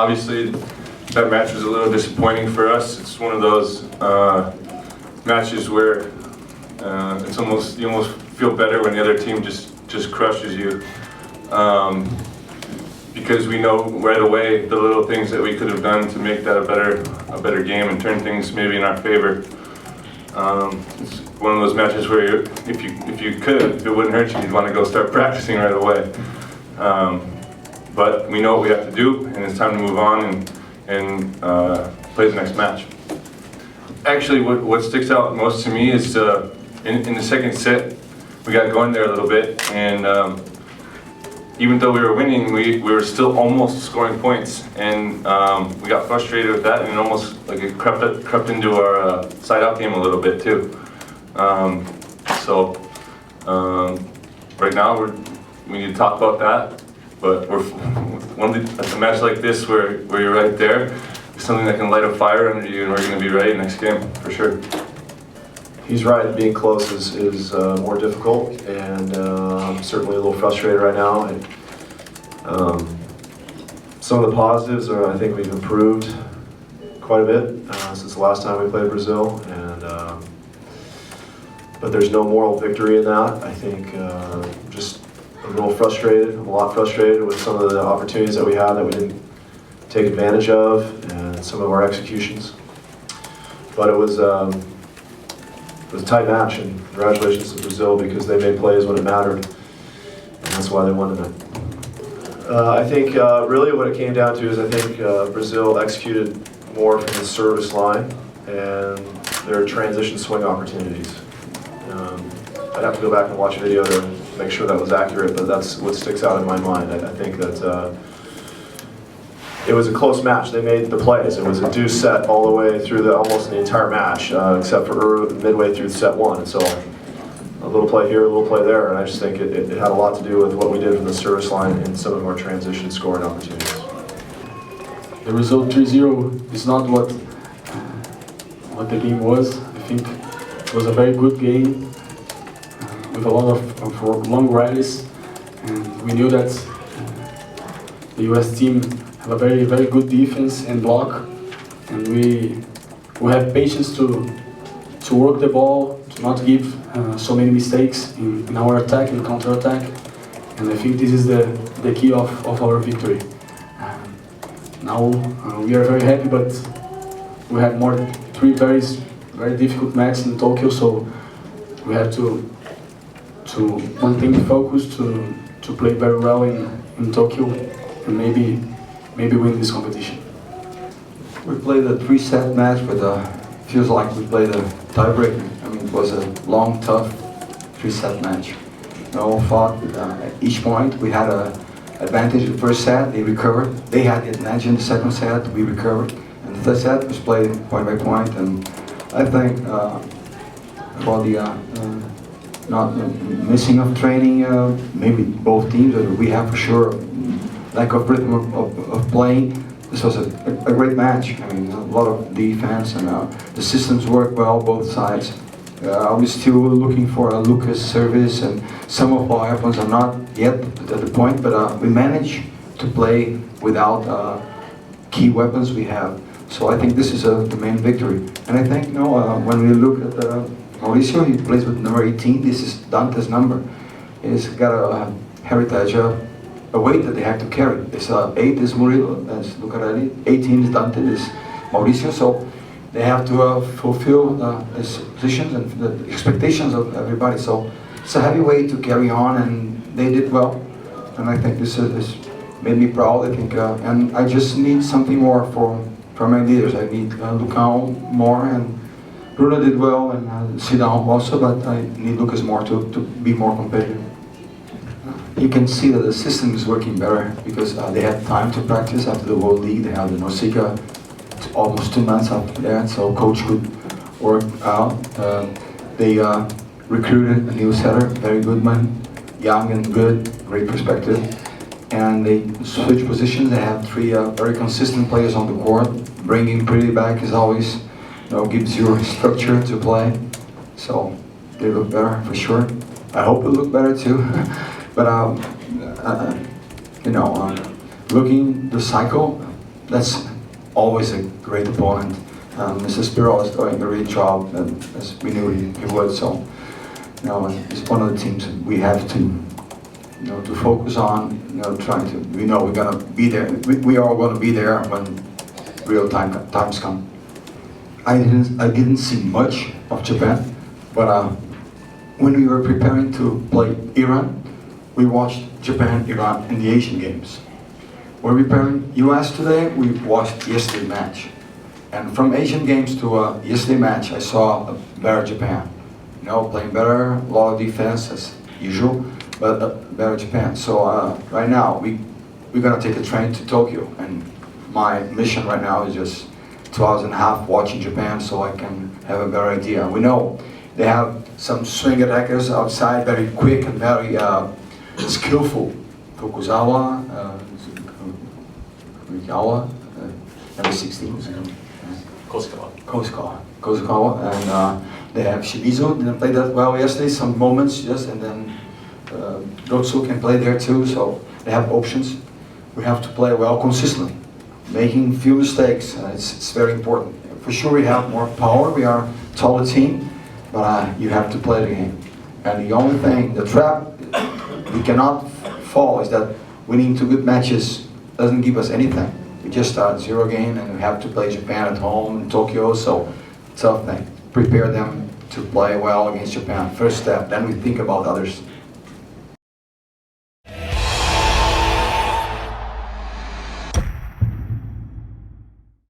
Obviously, that match was a little disappointing for us. It's one of those matches where it's almost you almost feel better when the other team just crushes you, because we know right away the little things that we could have done to make that a better game and turn things maybe in our favor. It's one of those matches where if you could, it wouldn't hurt you. You'd want to go start practicing right away. But we know what we have to do, and it's time to move on and play the next match. Actually, what sticks out most to me is in the second set, we got going there a little bit, and even though we were winning, we were still almost scoring points, and we got frustrated with that, and it almost like it crept into our side-out game a little bit too. Right now we need to talk about that, but a match like this where you're right there, something that can light a fire under you, and we're going to be ready next game for sure. He's right. Being close is more difficult, and I'm certainly a little frustrated right now. And some of the positives are I think we've improved quite a bit since the last time we played Brazil, and but there's no moral victory in that. I think just a little frustrated, a lot frustrated with some of the opportunities that we had that we didn't take advantage of, and some of our executions. But it was a tight match, and congratulations to Brazil because they made plays when it mattered, and that's why they won tonight. I think really what it came down to is I think Brazil executed more from the service line and their transition swing opportunities. I'd have to go back and watch a video to make sure that was accurate, but that's what sticks out in my mind. I think that it was a close match. They made the plays. It was a deuce set all the way through almost the entire match, except for midway through set one. And so a little play here, a little play there, and I just think it had a lot to do with what we did from the service line and some of our transition scoring opportunities. The result 3-0 is not what the game was. I think it was a very good game with a lot of long rallies, and we knew that the US team have a very, very good defense and block, and we have patience to work the ball, to not give so many mistakes in our attack and counter-attack, and I think this is the key of our victory. Now we are very happy, but we have three very difficult matches in Tokyo, so we have to maintain focus to play very well in Tokyo and maybe win this competition. We played a 3-set match, but feels like we played a tiebreaker. I mean, it was a long, tough 3-set match. We all fought at each point. We had an advantage in the first set, they recovered. They had the advantage in the second set, we recovered. And the third set was played point by point, and I think for the not missing of training, maybe both teams, we have for sure lack of rhythm of playing. This was a great match. I mean, a lot of defense, and the systems work well, both sides. We're still looking for a Lucas service, and some of our weapons are not yet at the point, but we managed to play without key weapons we have. So I think this is the main victory. And I think, when we look at Mauricio, he plays with number 18. This is Dante's number. He's got a heritage, a weight that they have to carry. It's 8 is Murilo, that's Lucarelli. 18 is Dante, is Mauricio. So they have to fulfill his positions and the expectations of everybody. So it's a heavy weight to carry on, and they did well. And I think this made me proud. I think, and I just need something more from my leaders. I need Lucão more, and Bruno did well, and Sidão also, but I need Lucas more to be more competitive. You can see that the system is working better because they had time to practice after the World League. They have the Norsica almost 2 months after that, so coach could work out. They recruited a new setter, very good man, young and good, great perspective. And they switch positions. They have 3 very consistent players on the court. Bringing Pretty back is always, gives you structure to play. So they look better for sure. I hope it look better too. But looking the cycle, that's always a great opponent. Mr. Spiro is doing a great job, and as we knew he would. So, it's one of the teams we have to focus on. Trying to. We know we're gonna be there. We are going to be there when real times come. I didn't see much of Japan, but when we were preparing to play Iran, we watched Japan, Iran in the Asian Games. We're preparing US today, we watched yesterday's match. And from Asian Games to yesterday's match, I saw a better Japan. Playing better, a lot of defense as usual, but better Japan. So right now, we're gonna take a train to Tokyo, and my mission right now is just 2 hours and a half watching Japan so I can have a better idea. We know they have some swing attackers outside, very quick and very skillful. Tokugawa, number 16. Kosukawa, and they have Shimizu, didn't play that well yesterday, some moments, yes, and then Rotsu can play there too, so they have options. We have to play well consistently, making few mistakes, it's very important. For sure we have more power, we are a taller team, but you have to play the game. And the only thing, the trap we cannot fall is that winning 2 good matches doesn't give us anything. We just start 0 game and we have to play Japan at home in Tokyo, so tough thing. Prepare them to play well against Japan, first step, then we think about others.